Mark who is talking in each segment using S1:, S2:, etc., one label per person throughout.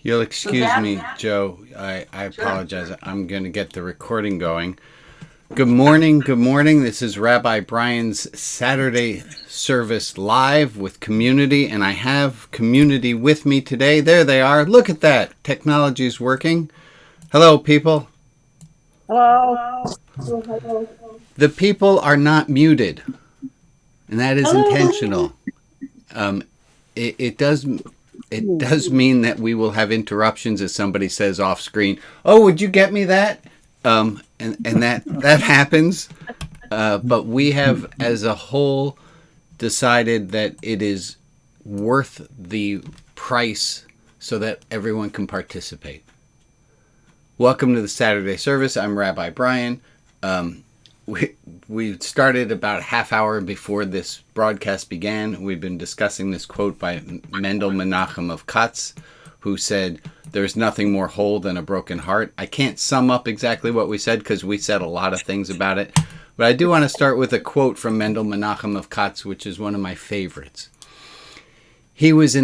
S1: You'll excuse me, Joe. I apologize. I'm going to get the recording going. Good morning. Good morning. This is Rabbi Brian's Saturday service live with community, and I have community with me today. There they are. Look at that. Technology's working. Hello, people.
S2: Hello.
S1: The people are not muted, and that is intentional. It does mean that we will have interruptions as somebody says off screen, "Oh, would you get me that?" And that happens. But we have, as a whole, decided that it is worth the price so that everyone can participate. Welcome to the Saturday service. I'm Rabbi Brian. We started about a half hour before this broadcast began. We've been discussing this quote by Mendel Menachem of Katz, who said, "There's nothing more whole than a broken heart." I can't sum up exactly what we said because we said a lot of things about it. But I do want to start with a quote from Mendel Menachem of Katz, which is one of my favorites. He was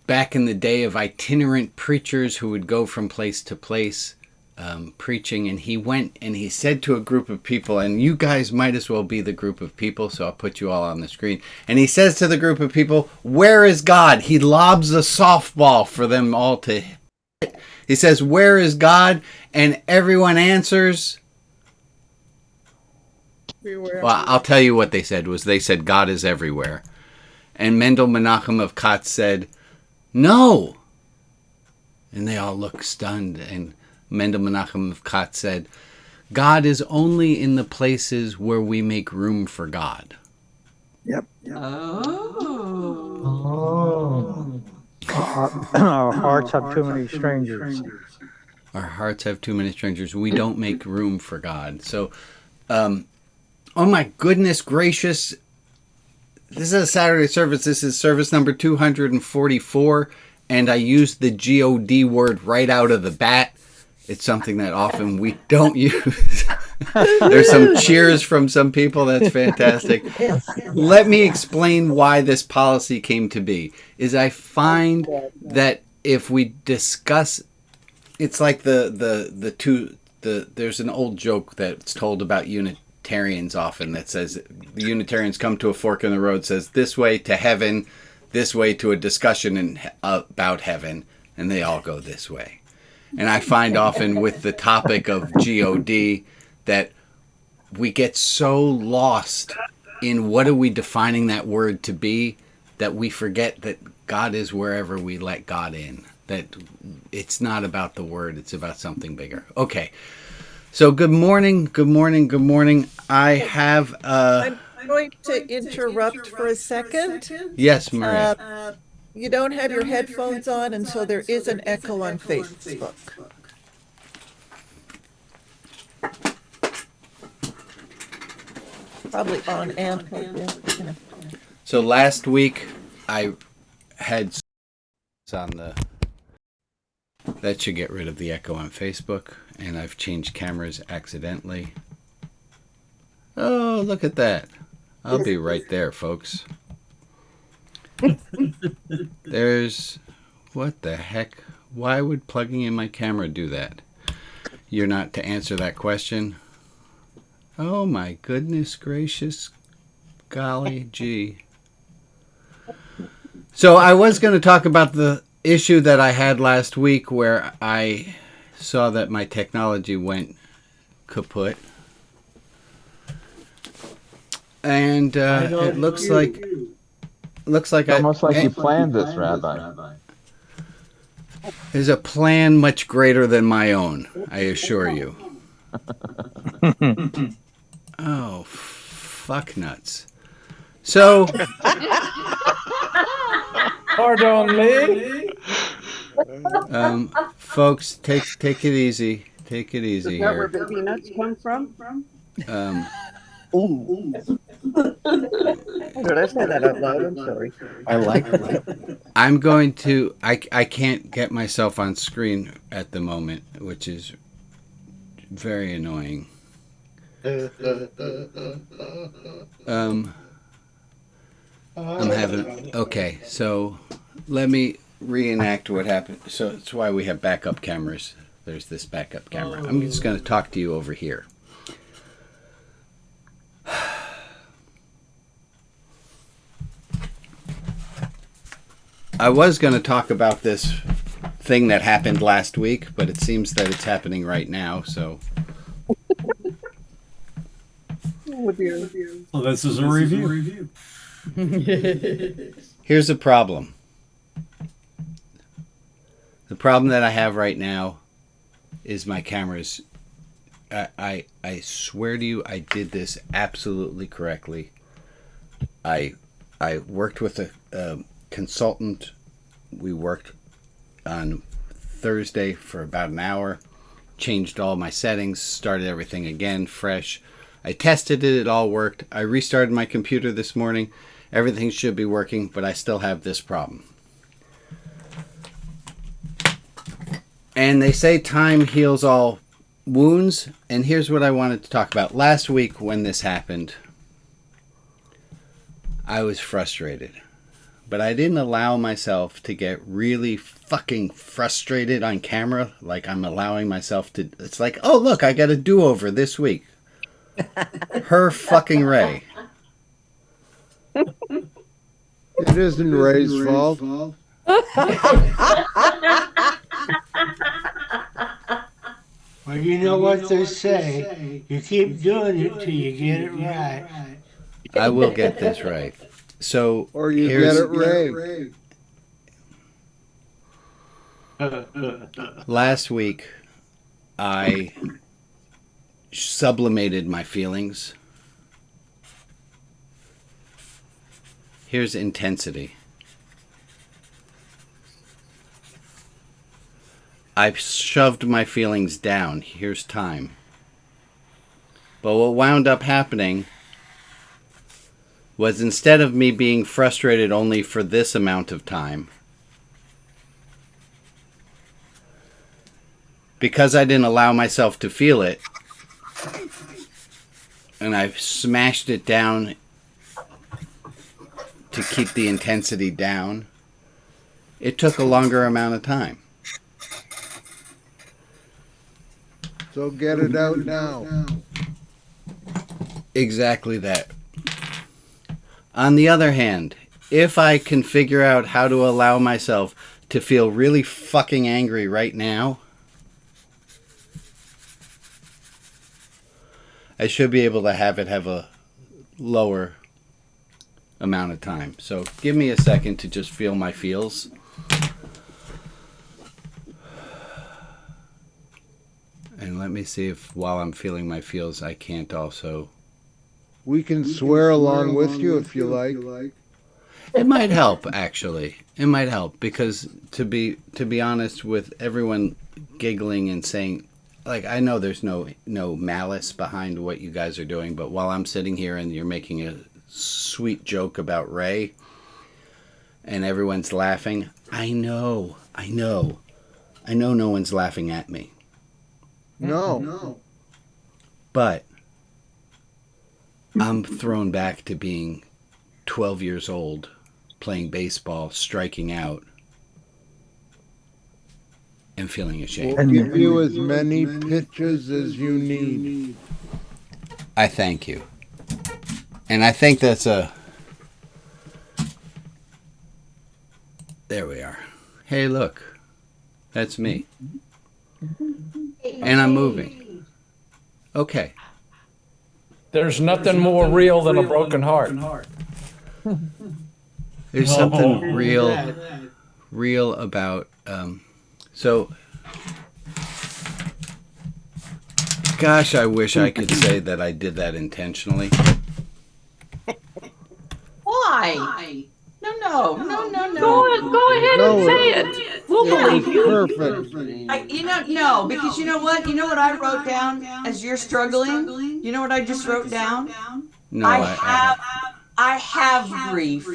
S1: back in the day of itinerant preachers who would go from place to place preaching, and he went and he said to a group of people, and you guys might as well be the group of people, so I'll put you all on the screen. And he says to the group of people, "Where is God?" He lobs a softball for them all to hit. He says, "Where is God?" And everyone answers. Everywhere. Well, I'll tell you what they said they said, "God is everywhere." And Mendel Menachem of Katz said, "No." And they all looked stunned, and Mendel Menachem of Katz said, "God is only in the places where we make room for God."
S2: Yep.
S3: Oh. Our hearts have too many strangers.
S1: Our hearts have too many strangers. We don't make room for God. So, oh my goodness gracious. This is a Saturday service. This is service number 244, and I used the God word right out of the bat. It's something that often we don't use. There's some cheers from some people. That's fantastic. Let me explain why this policy came to be. I find that if we discuss, it's like there's an old joke that's told about Unitarians often that says the Unitarians come to a fork in the road, says this way to heaven, this way to a discussion about heaven, and they all go this way. And I find often with the topic of God that we get so lost in what are we defining that word to be that we forget that God is wherever we let God in. That it's not about the word, it's about something bigger. Okay, so good morning. I have...
S2: I'm going to interrupt for a second.
S1: Yes, Maria.
S2: You don't have your headphones on, and so there is an echo on Facebook. Probably on and off.
S1: So last week I had on the... That should get rid of the echo on Facebook, and I've changed cameras accidentally. Oh, look at that. I'll be right there, folks. There's... What the heck? Why would plugging in my camera do that? You're not to answer that question? Oh my goodness gracious. Golly gee. So I was going to talk about the issue that I had last week where I saw that my technology went kaput. And it looks like
S4: almost like you planned this, Rabbi.
S1: There's a plan much greater than my own, I assure you. Oh, fuck nuts. So,
S3: Pardon me.
S1: Folks, take it easy. Take it easy
S5: Is that where
S1: here.
S5: baby nuts come from?
S2: Did I say that out loud? I'm sorry.
S5: I like that.
S1: I'm going to... I can't get myself on screen at the moment, which is very annoying. I'm having... Okay, so let me reenact what happened. So that's why we have backup cameras. There's this backup camera. I'm just going to talk to you over here. I was going to talk about this thing that happened last week, but it seems that it's happening right now, so...
S6: Well, this is a review.
S1: Here's the problem. The problem that I have right now is my cameras. I swear to you, I did this absolutely correctly. I worked with a consultant. We worked on Thursday for about an hour, changed all my settings, started everything again, fresh. I tested it, it all worked. I restarted my computer this morning. Everything should be working, but I still have this problem. And they say time heals all wounds, and here's what I wanted to talk about. Last week when this happened, I was frustrated. But I didn't allow myself to get really fucking frustrated on camera like I'm allowing myself to. It's like, oh look, I got a do-over this week. Her fucking Ray.
S7: It isn't Ray's fault.
S8: Well, you know what they say. You keep doing it till you get it right.
S1: I will get this right. So,
S7: or you get it Ray.
S1: Last week, I sublimated my feelings. Here's intensity. I've shoved my feelings down. Here's time. But what wound up happening was, instead of me being frustrated only for this amount of time, because I didn't allow myself to feel it, and I've smashed it down to keep the intensity down, it took a longer amount of time.
S7: So get it out now.
S1: Exactly that. On the other hand, if I can figure out how to allow myself to feel really fucking angry right now, I should be able to have it have a lower amount of time. So give me a second to just feel my feels. And let me see if while I'm feeling my feels, I can't also...
S7: We can swear along with you if you like.
S1: It might help, actually. It might help, because to be honest, with everyone giggling and saying, like, I know there's no malice behind what you guys are doing, but while I'm sitting here and you're making a sweet joke about Ray and everyone's laughing, I know no one's laughing at me.
S7: No.
S1: But I'm thrown back to being 12 years old, playing baseball, striking out, and feeling ashamed.
S7: We'll give you as many pitches as you need.
S1: I thank you. And I think that's a... There we are. Hey, look. That's me. And I'm moving. Okay.
S9: There's nothing more real than a broken heart.
S1: There's something real about... So... Gosh, I wish I could say that I did that intentionally.
S10: Why? No.
S5: Go ahead and say it. We'll believe you.
S7: Perfect.
S10: No, because you know what? You know what I wrote down as you're struggling? You know what I just wrote down?
S1: No,
S10: I have grief.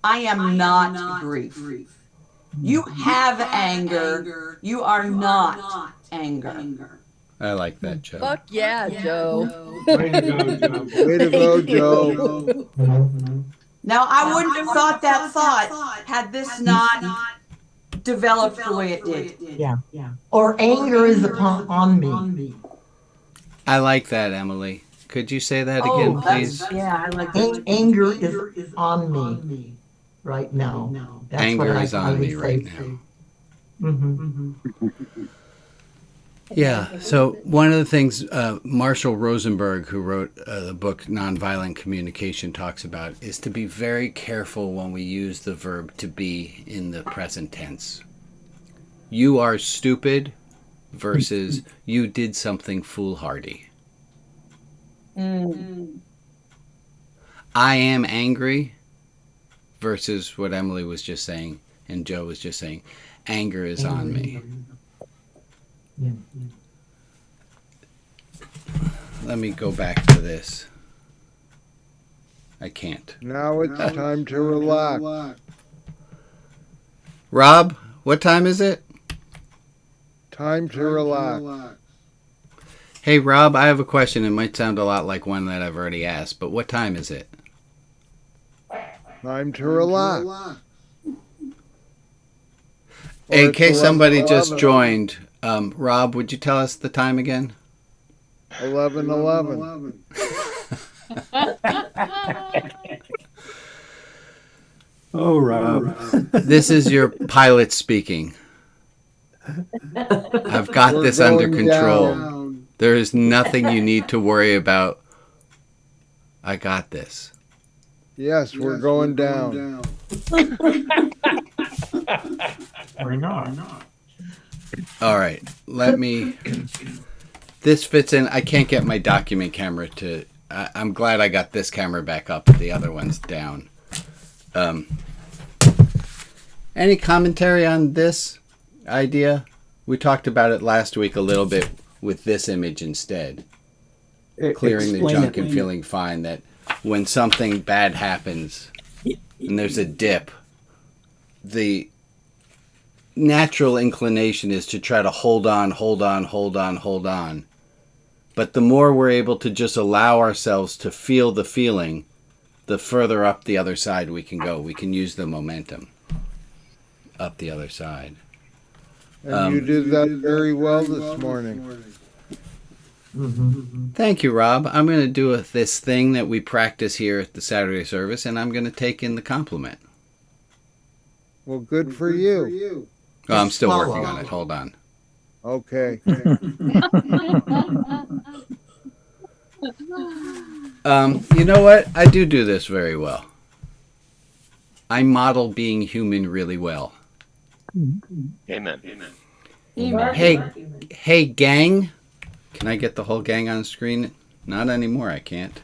S10: I am not grief. You have anger. You are not anger.
S1: I like that, Joe.
S11: Fuck yeah, Joe.
S8: Way to go, Joe.
S7: Way to go, Joe.
S10: Now, I wouldn't have thought that thought had this not developed the way it did.
S12: Yeah. Or anger is on me.
S1: I like that, Emily. Could you say that again, please?
S12: Yeah, I like that. Anger is on me right now. That's
S1: Anger
S12: what
S1: is on me right now. Yeah, so one of the things Marshall Rosenberg, who wrote the book Nonviolent Communication, talks about is to be very careful when we use the verb to be in the present tense. You are stupid versus you did something foolhardy. I am angry versus what Emily was just saying and Joe was just saying. Anger is on me. Let me go back to this. I can't.
S7: Now it's time to relax.
S1: Rob, what time is it?
S7: Time to relax.
S1: Hey, Rob, I have a question. It might sound a lot like one that I've already asked, but what time is it?
S7: Time to relax.
S1: In case somebody just joined, Rob, would you tell us the time again?
S7: 11:11.
S6: Oh, Rob.
S1: This is your pilot speaking. I've got this under control.
S7: Down.
S1: There is nothing you need to worry about. I got this.
S7: Yes, we're going down.
S3: Why not?
S1: All right, let me... This fits in. I can't get my document camera to... I'm glad I got this camera back up. The other one's down. Any commentary on this idea? We talked about it last week a little bit with this image instead. Clearing the junk and feeling fine. That when something bad happens and there's a dip, the natural inclination is to try to hold on. But the more we're able to just allow ourselves to feel the feeling, the further up the other side we can go. We can use the momentum up the other side.
S7: And you did that very well this morning.
S1: Thank you, Rob. I'm going to do this thing that we practice here at the Saturday service, and I'm going to take in the compliment.
S7: Well, good for you.
S1: Oh, I'm still working on it. Hold on.
S7: Okay.
S1: You know what? I do this very well. I model being human really well.
S13: Amen.
S1: Hey, gang. Can I get the whole gang on the screen? Not anymore, I can't.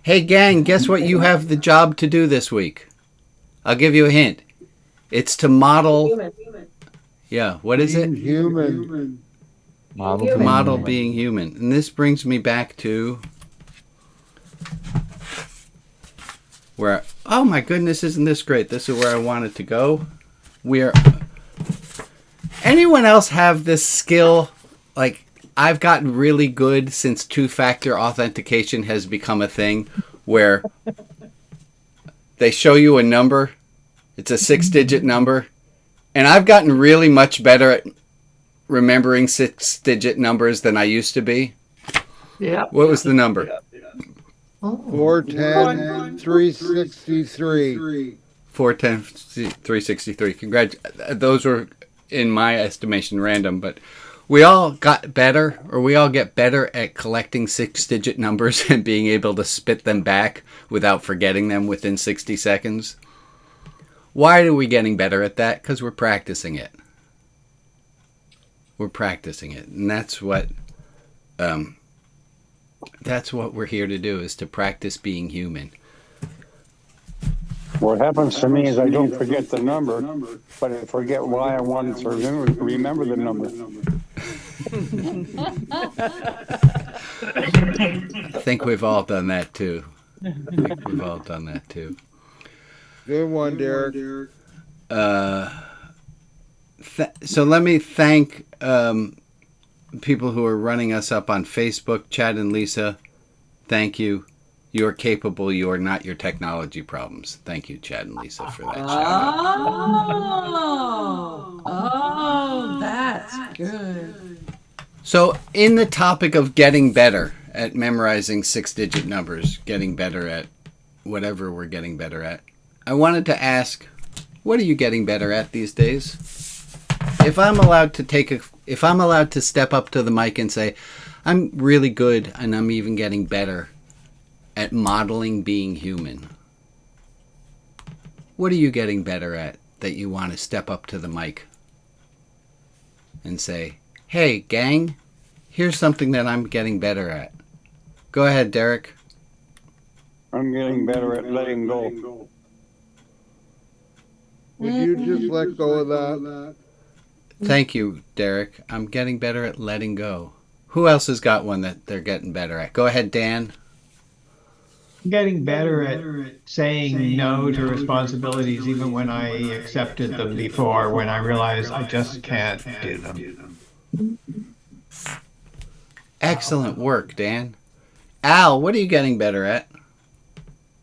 S1: Hey, gang, guess what you have the job to do this week? I'll give you a hint. It's to model... Yeah, what is it?
S7: Human.
S1: Model being human. And this brings me back to... where... Oh my goodness, isn't this great? This is where I wanted to go. Anyone else have this skill? Like, I've gotten really good since two-factor authentication has become a thing where they show you a number. It's a 6-digit number. And I've gotten really much better at remembering 6-digit numbers than I used to be.
S12: Yeah.
S1: What was the number?
S7: 410, 363.
S1: 410, 363. Those were, in my estimation, random, but we all got better, or we all get better at collecting 6-digit numbers and being able to spit them back without forgetting them within 60 seconds. Why are we getting better at that? Because we're practicing it. We're practicing it, and that's what we're here to do, is to practice being human.
S14: What happens to me is I don't forget the number, but I forget why I wanted to remember the number.
S1: I think we've all done that too.
S7: Good one, Derek.
S1: So let me thank people who are running us up on Facebook. Chad and Lisa, thank you. You are capable. You are not your technology problems. Thank you, Chad and Lisa, for that shout out.
S10: Good.
S1: So, in the topic of getting better at memorizing 6-digit numbers, getting better at whatever we're getting better at, I wanted to ask, what are you getting better at these days? If I'm allowed to step up to the mic and say, I'm really good and I'm even getting better at modeling being human. What are you getting better at that you want to step up to the mic and say, hey, gang, here's something that I'm getting better at. Go ahead, Derek.
S14: I'm getting better at letting go.
S7: Would you just let go of that?
S1: Thank you, Derek. I'm getting better at letting go. Who else has got one that they're getting better at? Go ahead, Dan.
S15: I'm getting better at saying no to responsibilities even when I accepted them before, when I realized I just can't do them.
S1: Excellent work, Dan. Al, what are you getting better at?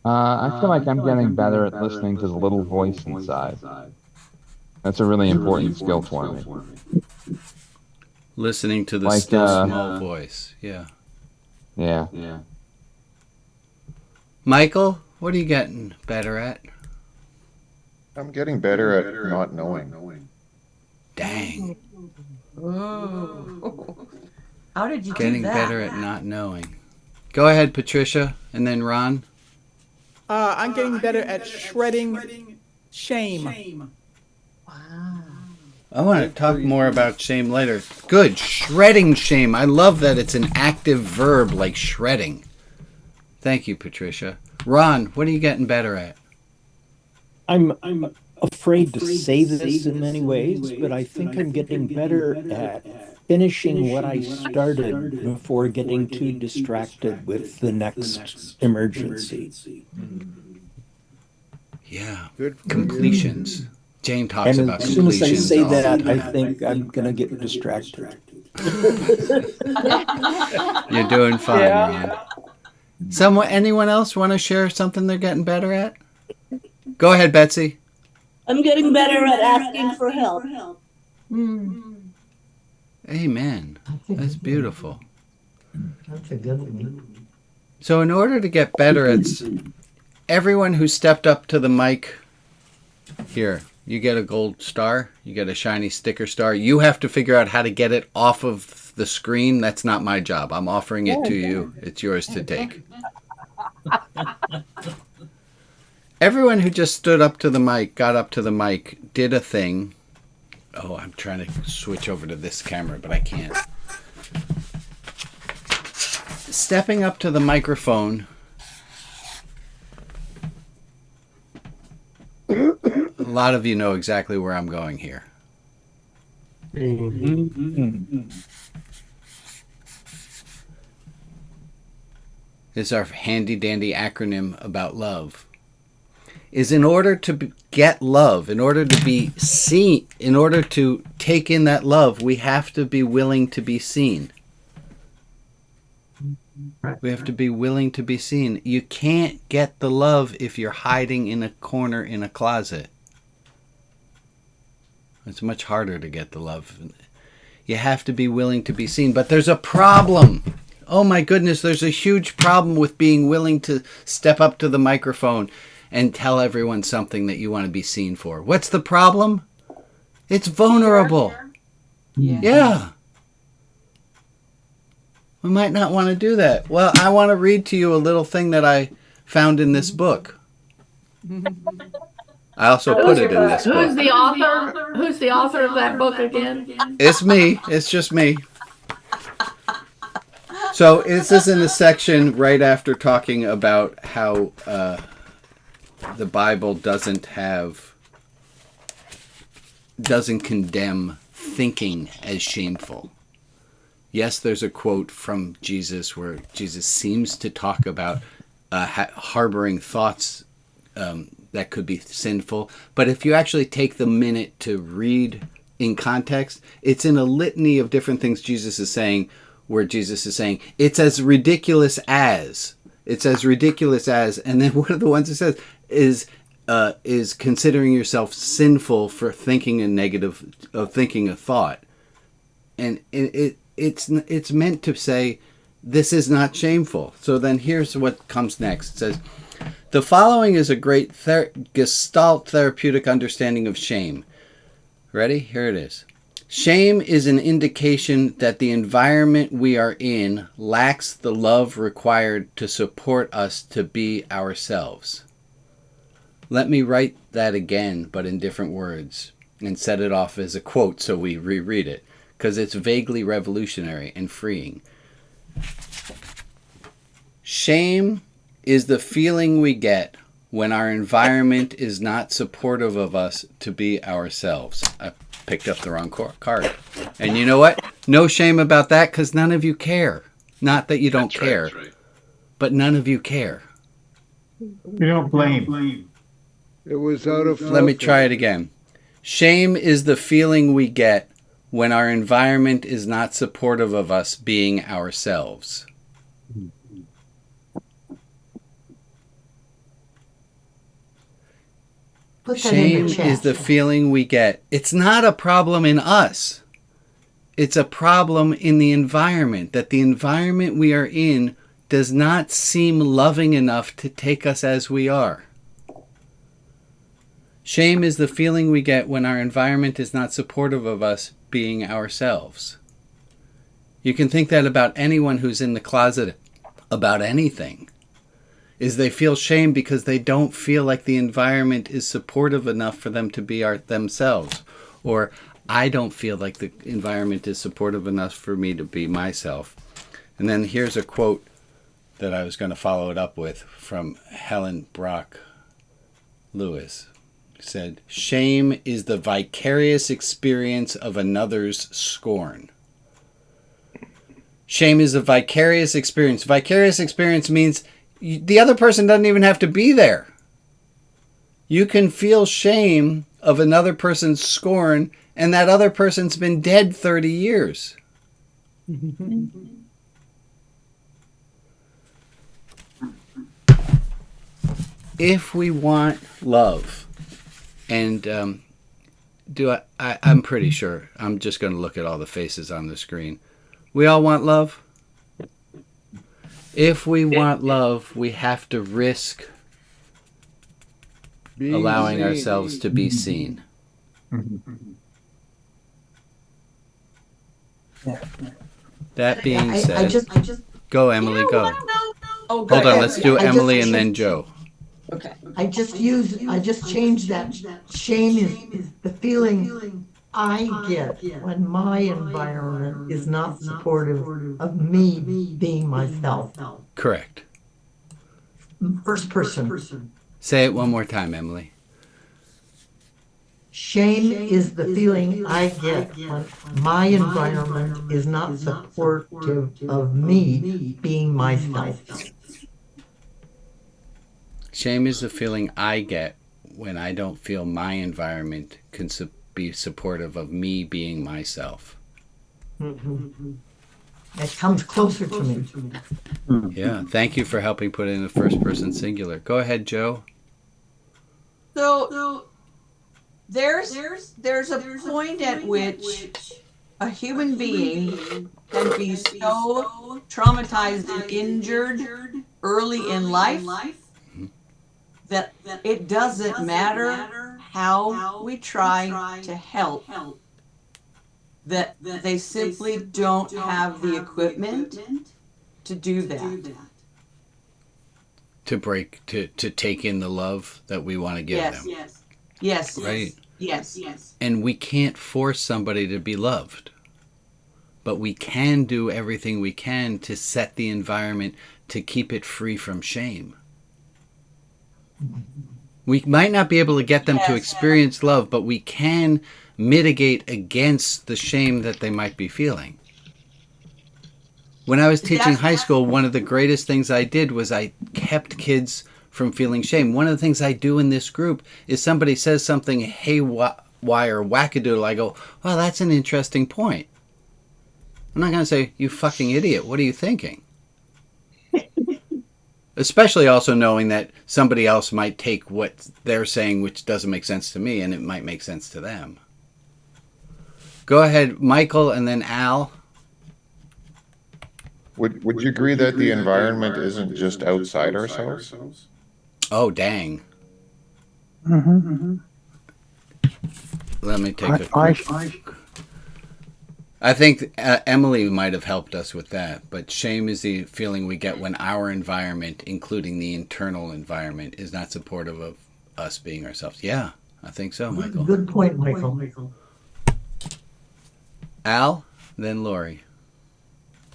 S4: I feel like I'm getting better at listening to the little voice inside. That's a really important skill for me.
S1: Listening to the still small voice. Yeah.
S4: Yeah.
S1: Michael, what are you getting better at?
S16: I'm getting better at not knowing.
S1: Dang.
S10: Whoa. How did you do that?
S1: Getting better at not knowing. Go ahead, Patricia, and then Ron.
S2: I'm getting better at shredding shame.
S10: Wow.
S1: I want to talk more about shame later. Good. Shredding shame. I love that it's an active verb like shredding. Thank you, Patricia. Ron, what are you getting better at?
S6: I'm afraid to say this in many ways, but I think I'm getting better at finishing what I started before getting too distracted with the next emergency.
S1: Yeah.
S7: Good for
S1: Completions.
S7: you.
S1: Jane talks
S6: And
S1: about
S6: as soon as I
S1: completions.
S6: say
S1: all the
S6: that, I
S1: time.
S6: think I'm going to get distracted.
S1: You're doing fine, Ron. Anyone else want to share something they're getting better at? Go ahead, Betsy.
S5: I'm getting better at asking for help.
S1: Amen. That's beautiful.
S12: That's a good one.
S1: So in order to get better, it's everyone who stepped up to the mic here. You get a gold star. You get a shiny sticker star. You have to figure out how to get it off of the screen. That's not my job. I'm offering it to you. It's yours to take. Everyone who just stood up to the mic, got up to the mic, did a thing. Oh, I'm trying to switch over to this camera, but I can't. Stepping up to the microphone. A lot of you know exactly where I'm going here. It's our handy dandy acronym about love. Is in order to get love, in order to be seen, in order to take in that love, we have to be willing to be seen. We have to be willing to be seen. You can't get the love if you're hiding in a corner in a closet. It's much harder to get the love. You have to be willing to be seen. But there's a problem. Oh my goodness, there's a huge problem with being willing to step up to the microphone and tell everyone something that you want to be seen for. What's the problem? It's vulnerable. Yeah. We might not want to do that. Well, I want to read to you a little thing that I found in this book. I also put it in this book.
S5: Who's the author? Who's the author of that book again?
S1: It's me. It's just me. So this is in a section right after talking about how the Bible doesn't condemn thinking as shameful. Yes, there's a quote from Jesus where Jesus seems to talk about harboring thoughts that could be sinful. But if you actually take the minute to read in context, it's in a litany of different things Jesus is saying, where Jesus is saying, it's as ridiculous as, and then one of the ones it says is considering yourself sinful for thinking a thought. And it's meant to say, this is not shameful. So then here's what comes next. It says, the following is a great Gestalt therapeutic understanding of shame. Ready? Here it is. Shame is an indication that the environment we are in lacks the love required to support us to be ourselves. Let me write that again, but in different words, and set it off as a quote so we reread it, because it's vaguely revolutionary and freeing. Shame is the feeling we get when our environment is not supportive of us to be ourselves. I picked up the wrong card. And you know what? No shame about that, because none of you care. Not that you don't care, but none of you care.
S15: You don't blame.
S7: It was out of focus.
S1: Let me try it again. Shame is the feeling we get when our environment is not supportive of us being ourselves. Shame is the feeling we get. It's not a problem in us. It's a problem in the environment, that the environment we are in does not seem loving enough to take us as we are. Shame is the feeling we get when our environment is not supportive of us being ourselves. You can think that about anyone who's in the closet about anything. Is they feel shame because they don't feel like the environment is supportive enough for them to be themselves. Or, I don't feel like the environment is supportive enough for me to be myself. And then here's a quote that I was going to follow it up with from Helen Block Lewis. It said, shame is the vicarious experience of another's scorn. Shame is a vicarious experience. Vicarious experience means the other person doesn't even have to be there. You can feel shame of another person's scorn, and that other person's been dead 30 years. If we want love, and I'm pretty sure, I'm just going to look at all the faces on the screen. We all want love? If we want love, we have to risk allowing ourselves to be seen. That being said, go Emily, go.
S10: Oh,
S1: hold on, let's do Emily and then Joe.
S12: Okay. I just changed that. Shame is the feeling I get when my environment is not supportive of me being myself.
S1: Correct.
S12: First person.
S1: Say it one more time, Emily.
S12: Shame is the feeling I get when my environment is not supportive of me being myself.
S1: Shame is the feeling I get when I don't feel my environment can be supportive of me being myself.
S12: It comes closer to me.
S1: Yeah, thank you for helping put it in the first person singular. Go ahead, Joe.
S10: So there's a point at which a human being can be so traumatized and injured early in life that it doesn't matter how we try to help, that they simply don't have the equipment to do that.
S1: To take in the love that we want to give them.
S10: Yes.
S1: Right.
S10: Yes.
S1: And we can't force somebody to be loved. But we can do everything we can to set the environment to keep it free from shame. We might not be able to get them to experience love, but we can mitigate against the shame that they might be feeling. When I was teaching high school, one of the greatest things I did was I kept kids from feeling shame. One of the things I do in this group is somebody says something haywire or wackadoodle. I go, well, that's an interesting point. I'm not going to say, you fucking idiot, what are you thinking? Especially also knowing that somebody else might take what they're saying, which doesn't make sense to me, and it might make sense to them. Go ahead, Michael, and then Al.
S16: Would you agree that the environment isn't just outside ourselves?
S1: Oh, dang.
S3: Mm-hmm.
S1: Let me take a quick... I think Emily might have helped us with that, but shame is the feeling we get when our environment, including the internal environment, is not supportive of us being ourselves. Yeah, I think so, Michael.
S12: Good point, Michael.
S1: Al, then Lori.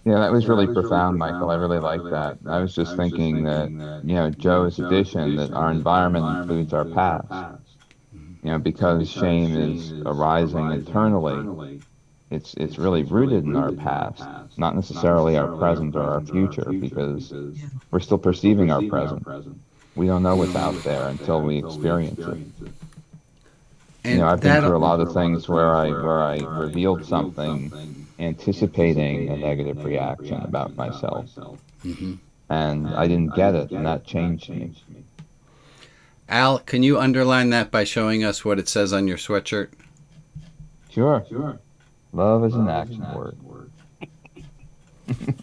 S4: Yeah, that was really profound, Michael. I really like that. I was just thinking that, Joe's addition, that our environment includes our past. Because shame is arising internally, it's really rooted in our past, not necessarily our present or our future, because we're still perceiving our present. We don't know what's out there until we experience it.
S1: And
S4: I've been through a lot of things where I revealed something anticipating a negative reaction about myself.
S1: Mm-hmm.
S4: And I didn't get it, and that changed me.
S1: Al, can you underline that by showing us what it says on your sweatshirt?
S4: Sure. Love is an action word.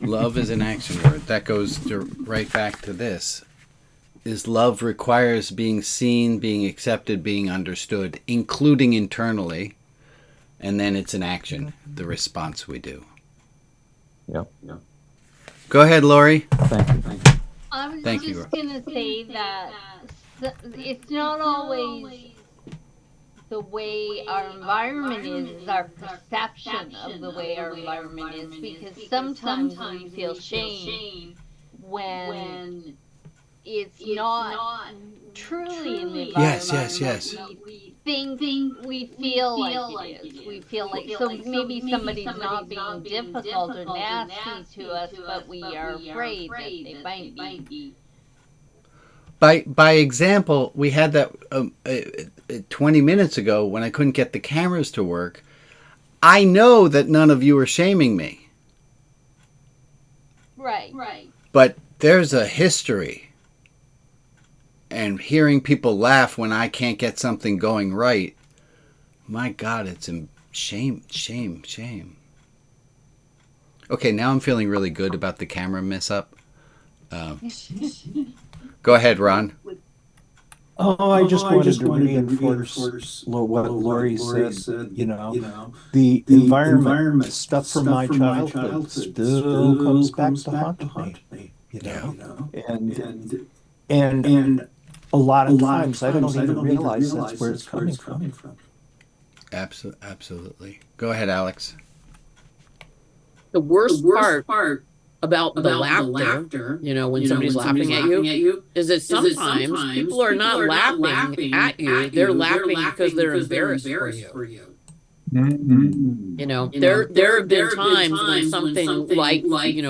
S1: Love is an action word. That goes right back to this. Love requires being seen, being accepted, being understood, including internally, and then it's an action, the response we do.
S4: Yep.
S1: Go ahead, Lori.
S4: Thank you.
S5: I was
S1: Thank you.
S5: just going to say that it's not always the way our environment is our perception of the way our environment is, because sometimes we feel shame when it's not truly in the environment.
S1: Yes.
S5: We think we feel like it is. We feel like, so maybe somebody's not being difficult or nasty to us, but we are afraid that they might be.
S1: By example, we had that 20 minutes ago when I couldn't get the cameras to work. I know that none of you are shaming me.
S5: Right.
S1: But there's a history. And hearing people laugh when I can't get something going right, my God, it's shame. Okay, now I'm feeling really good about the camera mess up. Go ahead, Ron.
S6: I just wanted to reinforce what Lori said. The environment, stuff from my childhood still comes back to haunt me. And a lot of times I don't even realize that's where it's coming from.
S1: Absolutely. Go ahead, Alex.
S17: The worst part about the laughter, when somebody's laughing at you, is that sometimes people are not laughing at you. They're laughing because they're embarrassed for you. There have been times when something like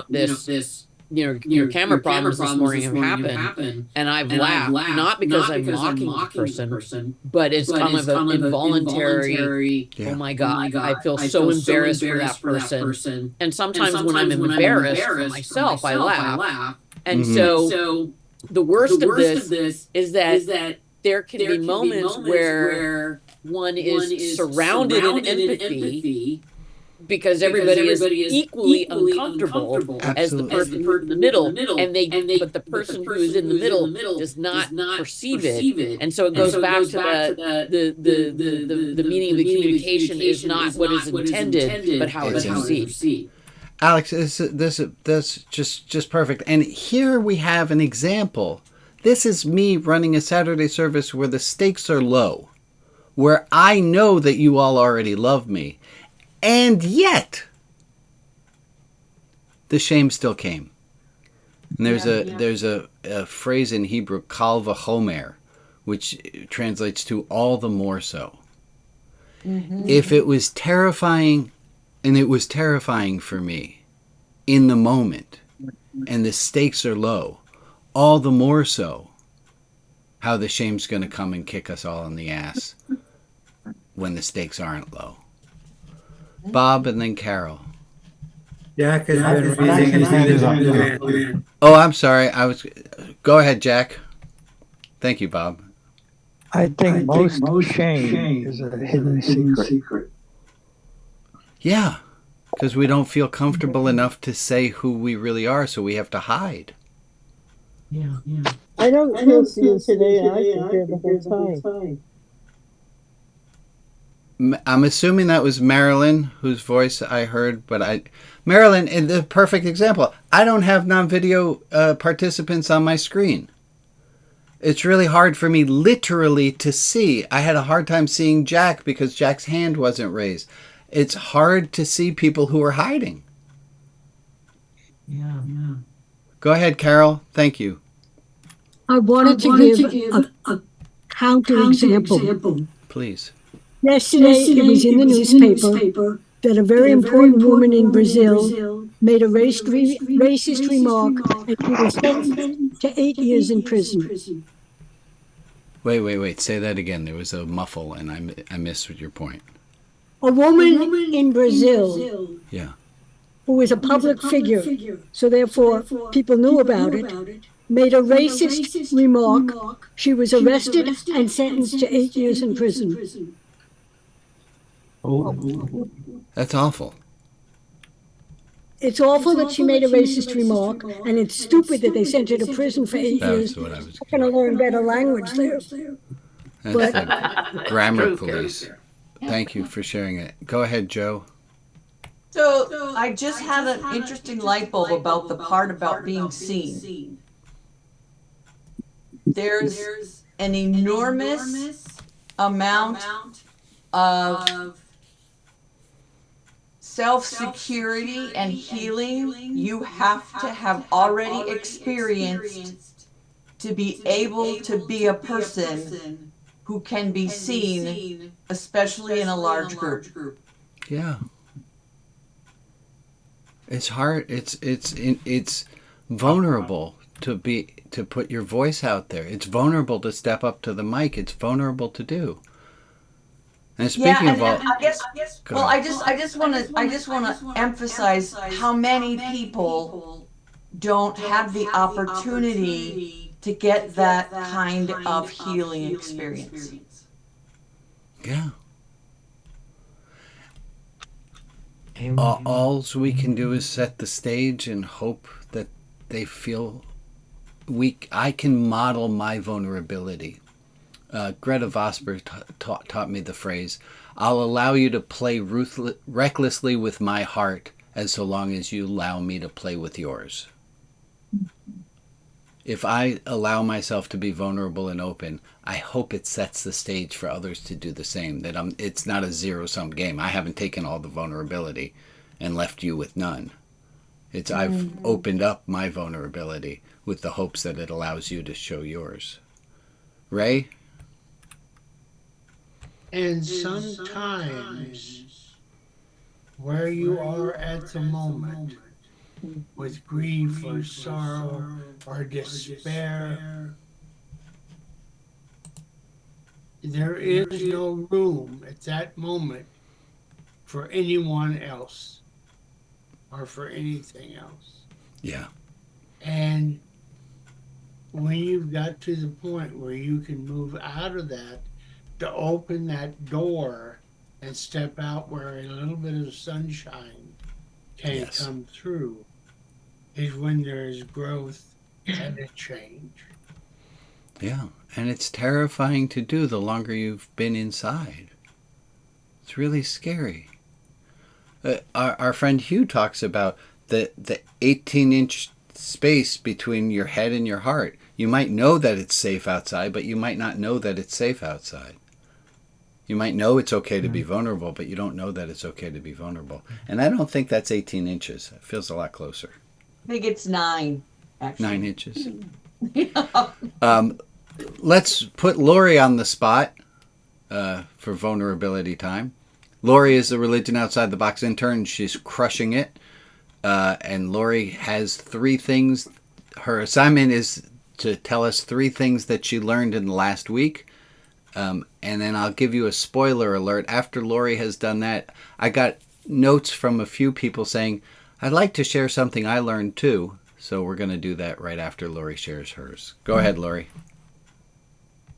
S17: this, your camera problems this morning have happened, and I've laughed, not because I'm mocking the person, but it's kind of an involuntary, oh my God, I feel so embarrassed for that person. And sometimes when I'm embarrassed for myself, I laugh. And so the worst of this is that there can be moments where one is surrounded in empathy, because everybody is equally uncomfortable as the person in the middle, but the person who is in the middle does not perceive it, and so it goes back to the meaning of the communication is not what is intended, but how it's received.
S1: Alex, that's just perfect. And here we have an example. This is me running a Saturday service where the stakes are low, where I know that you all already love me. And yet, the shame still came. And there's a phrase in Hebrew, kal v'chomer, which translates to all the more so. Mm-hmm. If it was terrifying, and it was terrifying for me in the moment, and the stakes are low, all the more so how the shame's going to come and kick us all in the ass when the stakes aren't low. Bob and then Carol.
S18: Jack has been raising his hand.
S1: Oh, I'm sorry. Go ahead, Jack. Thank you, Bob.
S3: I think most shame is a hidden secret.
S1: Yeah, because we don't feel comfortable enough to say who we really are, so we have to hide.
S12: Yeah.
S19: I don't feel seen today, and I could hear the whole time.
S1: I'm assuming that was Marilyn, whose voice I heard, but Marilyn, in the perfect example, I don't have non-video participants on my screen. It's really hard for me literally to see. I had a hard time seeing Jack because Jack's hand wasn't raised. It's hard to see people who are hiding.
S12: Yeah.
S1: Go ahead, Carol. Thank you.
S20: I wanted to give a counter example.
S1: Please.
S20: Yesterday, it was in the newspaper that a very important woman in Brazil made a racist remark and she was sentenced to 8 years in prison.
S1: Wait. Say that again. There was a muffle, and I missed your point.
S20: A woman in Brazil,
S1: Yeah.
S20: who was a public figure, so therefore people knew about it, made a racist remark. She was arrested and sentenced to 8 years in prison.
S6: Oh,
S1: That's awful.
S20: It's awful that she made a racist remark, and it's stupid that they sent her to prison for 8 years.
S1: That's what I was.
S20: She's going to learn better language there.
S1: That's the grammar police. Thank you for sharing it. Go ahead, Joe.
S10: So I just had an interesting light bulb about the part about being seen. There's an enormous amount of self-security and healing you have to have already experienced to be able to be a person who can be seen, especially in a large group.
S1: Yeah. It's hard. It's vulnerable to put your voice out there. It's vulnerable to step up to the mic. It's vulnerable to do. And speaking of all,
S10: I just want to emphasize how many people don't have the opportunity to get that kind of healing experience.
S1: Yeah. All we can do is set the stage and hope that they feel weak. I can model my vulnerability. Greta Vosper taught me the phrase, "I'll allow you to play recklessly with my heart as so long as you allow me to play with yours." If I allow myself to be vulnerable and open, I hope it sets the stage for others to do the same. That it's not a zero-sum game. I haven't taken all the vulnerability and left you with none. I've opened up my vulnerability with the hopes that it allows you to show yours. Ray?
S8: And sometimes where you are at the moment, with grief or sorrow or despair, there is no room at that moment for anyone else or for anything else.
S1: Yeah.
S8: And when you've got to the point where you can move out of that to open that door and step out where a little bit of sunshine can come through, is when there is growth and a change.
S1: Yeah, and it's terrifying to do the longer you've been inside. It's really scary. Our friend Hugh talks about the 18-inch space between your head and your heart. You might know that it's safe outside, but you might not know that it's safe outside. You might know it's okay to be vulnerable, but you don't know that it's okay to be vulnerable. And I don't think that's 18 inches. It feels a lot closer.
S10: I think it's 9, actually.
S1: 9 inches. Let's put Lori on the spot for vulnerability time. Lori is the Religion Outside the Box intern. She's crushing it. And Lori has 3 things. Her assignment is to tell us 3 things that she learned in the last week. And then I'll give you a spoiler alert. After Lori has done that, I got notes from a few people saying, I'd like to share something I learned too. So we're going to do that right after Lori shares hers. Go ahead, Lori.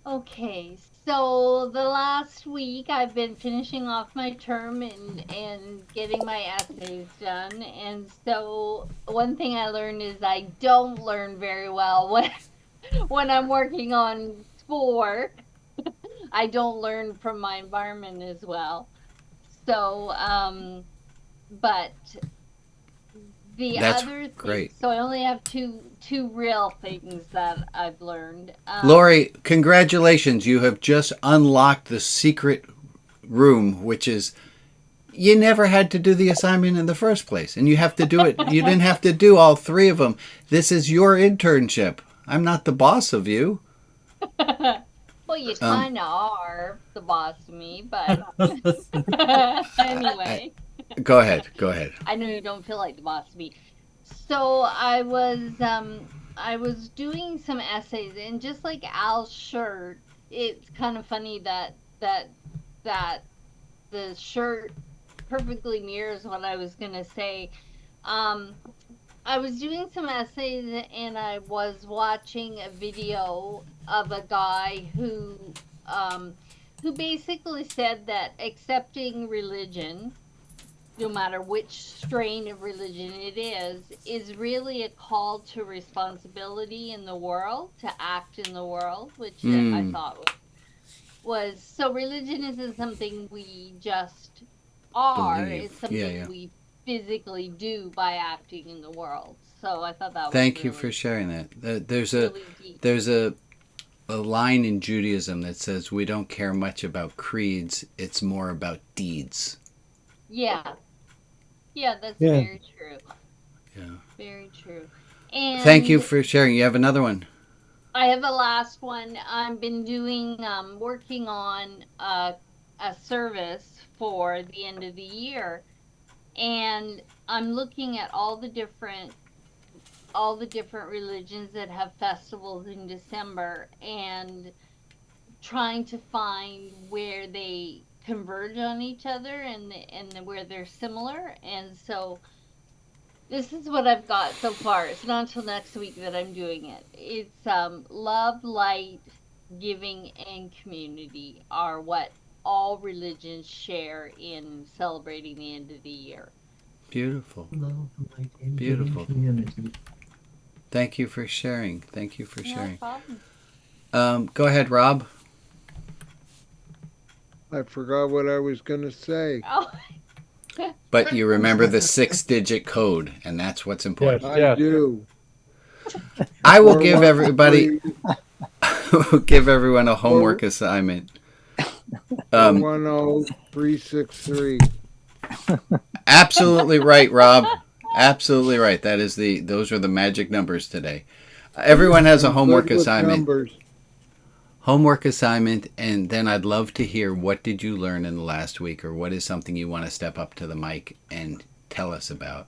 S5: Okay, So the last week I've been finishing off my term and getting my essays done. And so one thing I learned is I don't learn very well when I'm working on schoolwork. I don't learn from my environment as well. So, but the
S1: That's
S5: other thing,
S1: great.
S5: so I only have two real things that I've learned.
S1: Lori, congratulations. You have just unlocked the secret room, which is you never had to do the assignment in the first place. And you have to do it. You didn't have to do all three of them. This is your internship. I'm not the boss of you.
S5: Well, you kind of are the boss of me, but anyway.
S1: Go ahead. Go ahead.
S5: I know you don't feel like the boss of me. So I was doing some essays, and just like Al's shirt, it's kind of funny that the shirt perfectly mirrors what I was gonna say. I was doing some essays, and I was watching a video of a guy who basically said that accepting religion, no matter which strain of religion it is really a call to responsibility in the world, to act in the world, which I thought was so religion isn't something we just are, it's something we physically do by acting in the world. So I thought that was
S1: Thank you for sharing that. There's a line in Judaism that says we don't care much about creeds, it's more about deeds.
S5: Yeah, that's very true.
S1: Yeah.
S5: Very true. And
S1: thank you for sharing. You have another one.
S5: I have a last one. I've been doing, working on a service for the end of the year, and I'm looking at all the different religions that have festivals in December, and trying to find where they converge on each other and where they're similar. And so this is what I've got so far. It's not until next week that I'm doing it. It's love, light, giving, and community are what all religions share in celebrating the end of the year.
S1: Beautiful.
S12: Love, light, and
S1: Beautiful.
S12: community.
S1: Thank you for sharing. Thank you for sharing.
S5: No problem.
S1: Go ahead, Rob.
S7: I forgot what I was going to say.
S5: Oh.
S1: But you remember the 6-digit code, and that's what's important.
S7: I do.
S1: I will give everybody, give everyone a homework assignment.
S7: 10363.
S1: Absolutely right, Rob. Absolutely right. Those are the magic numbers today. Everyone has a homework assignment. Homework assignment, and then I'd love to hear what did you learn in the last week, or what is something you want to step up to the mic and tell us about.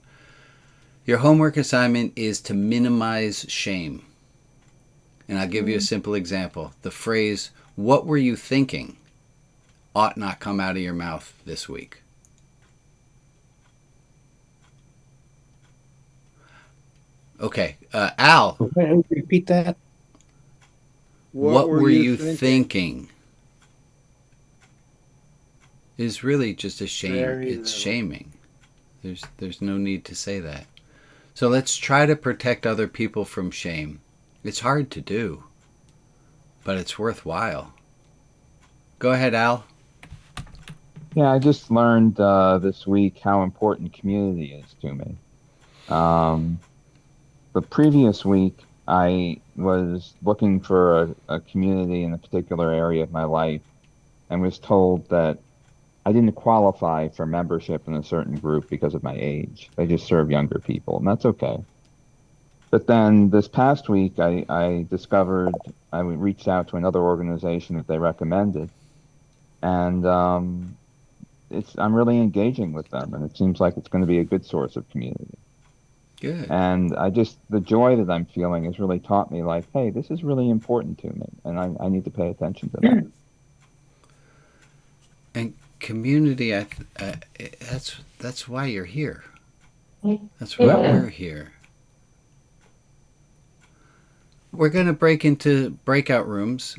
S1: Your homework assignment is to minimize shame. And I'll give you a simple example. The phrase, "What were you thinking?" ought not come out of your mouth this week. Okay, Al.
S6: Repeat that.
S1: What were you thinking? Is really just a shame. It's shaming. There's no need to say that. So let's try to protect other people from shame. It's hard to do, but it's worthwhile. Go ahead, Al.
S4: Yeah, I just learned this week how important community is to me. The previous week, I was looking for a community in a particular area of my life and was told that I didn't qualify for membership in a certain group because of my age. They just serve younger people, and that's okay. But then this past week, I discovered, I reached out to another organization that they recommended, and I'm really engaging with them, and it seems like it's going to be a good source of community.
S1: Good.
S4: And the joy that I'm feeling has really taught me, like, hey, this is really important to me, and I need to pay attention to that.
S1: And community, that's why you're here. That's why we're here. We're going to break into breakout rooms,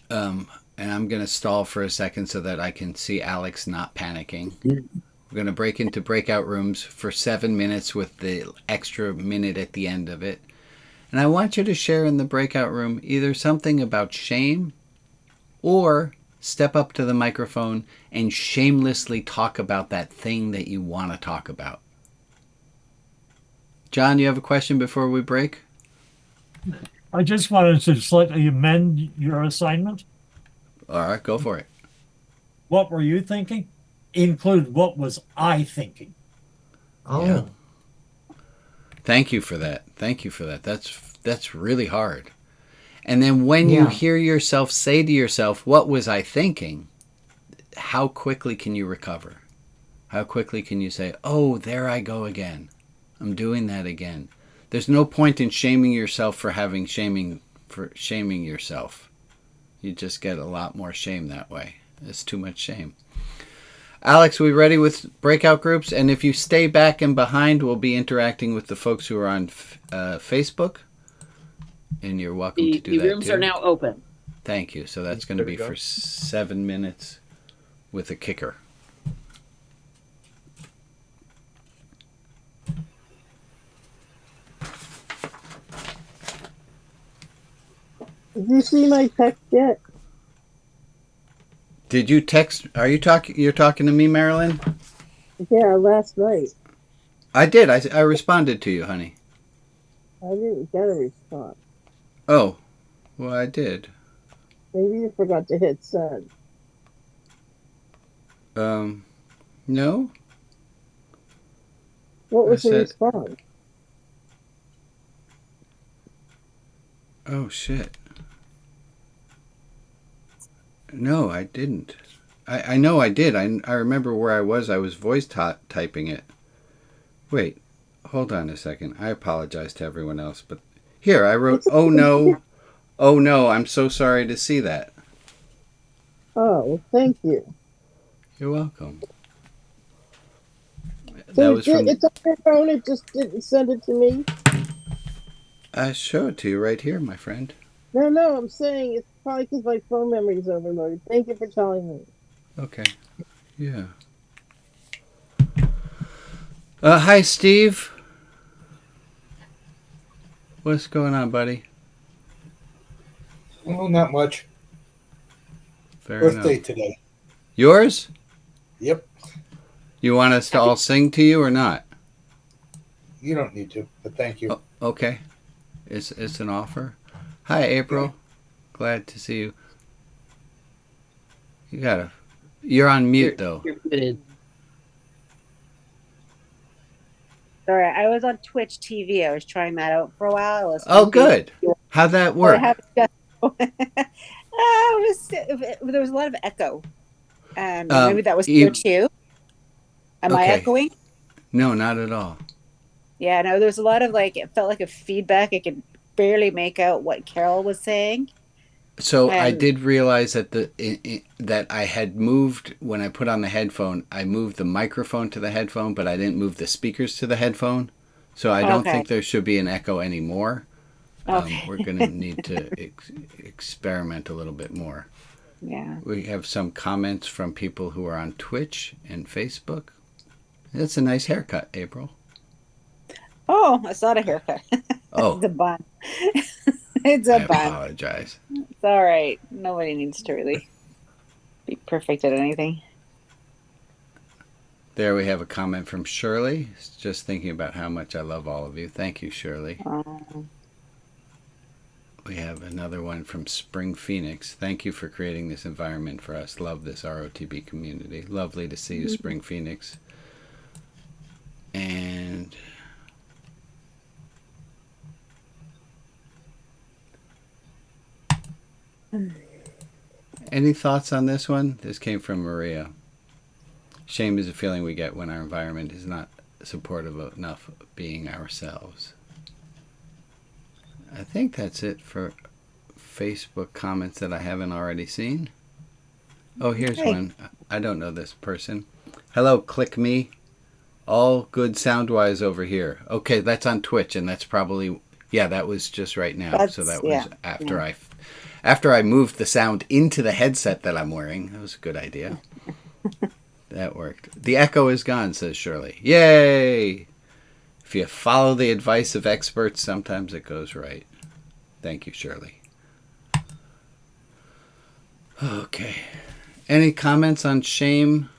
S1: and and I'm going to stall for a second so that I can see Alex not panicking. We're going to break into breakout rooms for 7 minutes with the extra minute at the end of it. And I want you to share in the breakout room either something about shame or step up to the microphone and shamelessly talk about that thing that you want to talk about. John, you have a question before we break?
S21: I just wanted to slightly amend your assignment.
S1: All right, go for it.
S21: What were you thinking? Include what was I thinking?
S12: Oh.
S1: Yeah. Thank you for that. Thank you for that. That's really hard. And then when you hear yourself say to yourself, what was I thinking? How quickly can you recover? How quickly can you say, oh, there I go again. I'm doing that again. There's no point in shaming yourself for shaming yourself. You just get a lot more shame that way. It's too much shame. Alex, we ready with breakout groups? And if you stay back and behind, we'll be interacting with the folks who are on Facebook. And you're welcome to do that.
S17: The rooms are now open.
S1: Thank you. So that's going to be for 7 minutes with a kicker.
S19: Did you see my text yet?
S1: Did you text? You're talking to me, Marilyn?
S19: Yeah, last night.
S1: I did. I responded to you, honey.
S19: I didn't get a response.
S1: Oh, well, I did.
S19: Maybe you forgot to hit send.
S1: No.
S19: What was the response?
S1: Oh, shit. No, I didn't. I know I did. I remember where I was. I was voice typing it. Wait, hold on a second. I apologize to everyone else, but here I wrote, oh no, I'm so sorry to see that.
S19: Oh, well, thank you.
S1: You're welcome.
S19: So it's on your phone, it just didn't send it to me?
S1: I show it to you right here, my friend.
S19: No, I'm saying it's probably because my phone memory is overloaded. Thank you for telling me.
S1: Okay. Yeah. Hi, Steve. What's going on, buddy?
S22: Oh, not much.
S1: Fair
S22: Birthday
S1: enough.
S22: today.
S1: Yours?
S22: Yep.
S1: You want us to all sing to you or not?
S22: You don't need to, but thank you.
S1: Oh, okay. It's an offer. Hi, April. Glad to see you. You're on mute, though.
S17: You're muted.
S23: Sorry, I was on Twitch TV. I was trying that out for a while.
S1: Oh, good. How'd that work?
S23: There was a lot of echo. Maybe that was here too. Am I echoing?
S1: No, not at all.
S23: Yeah, no, there was a lot of it felt like a feedback. I could barely make out what Carol was saying.
S1: So I did realize that that I had moved, when I put on the headphone, I moved the microphone to the headphone, but I didn't move the speakers to the headphone. So I don't think there should be an echo anymore.
S23: Okay.
S1: We're going to need to experiment a little bit more.
S23: Yeah.
S1: We have some comments from people who are on Twitch and Facebook. That's a nice haircut, April.
S23: Oh, it's not a haircut.
S1: Oh.
S23: It's a bun. It's a bun.
S1: I apologize.
S23: It's all right. Nobody needs to really be perfect at anything.
S1: There we have a comment from Shirley. Just thinking about how much I love all of you. Thank you, Shirley. We have another one from Spring Phoenix. Thank you for creating this environment for us. Love this ROTB community. Lovely to see you, Spring Phoenix. And any thoughts on this one? This came from Maria. Shame is a feeling we get when our environment is not supportive enough of being ourselves. I think that's it for Facebook comments that I haven't already seen. Oh, here's one. I don't know this person. Hello, click me. All good sound-wise over here. Okay, that's on Twitch, and that's probably, that was just right now. So that was after After I moved the sound into the headset that I'm wearing, that was a good idea. That worked. The echo is gone, says Shirley. Yay! If you follow the advice of experts, sometimes it goes right. Thank you, Shirley. Okay. Any comments on shame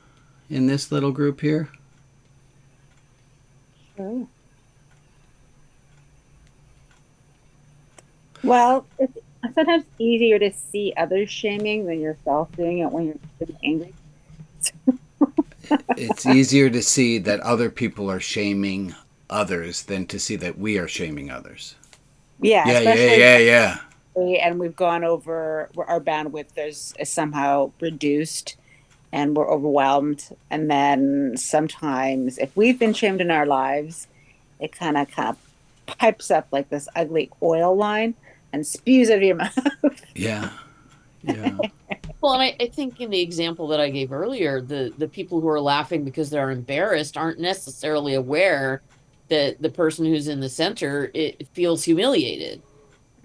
S1: in this little group here?
S23: Sure. Well, it's sometimes easier to see others shaming than yourself doing it when you're angry.
S1: It's easier to see that other people are shaming others than to see that we are shaming others.
S23: Yeah,
S1: Yeah.
S23: And we've gone over our bandwidth is somehow reduced and we're overwhelmed. And then sometimes if we've been shamed in our lives, it kind of pipes up like this ugly oil line and spews out of your mouth.
S1: Yeah.
S17: Well, and I think in the example that I gave earlier, the people who are laughing because they're embarrassed aren't necessarily aware that the person who's in the center feels humiliated.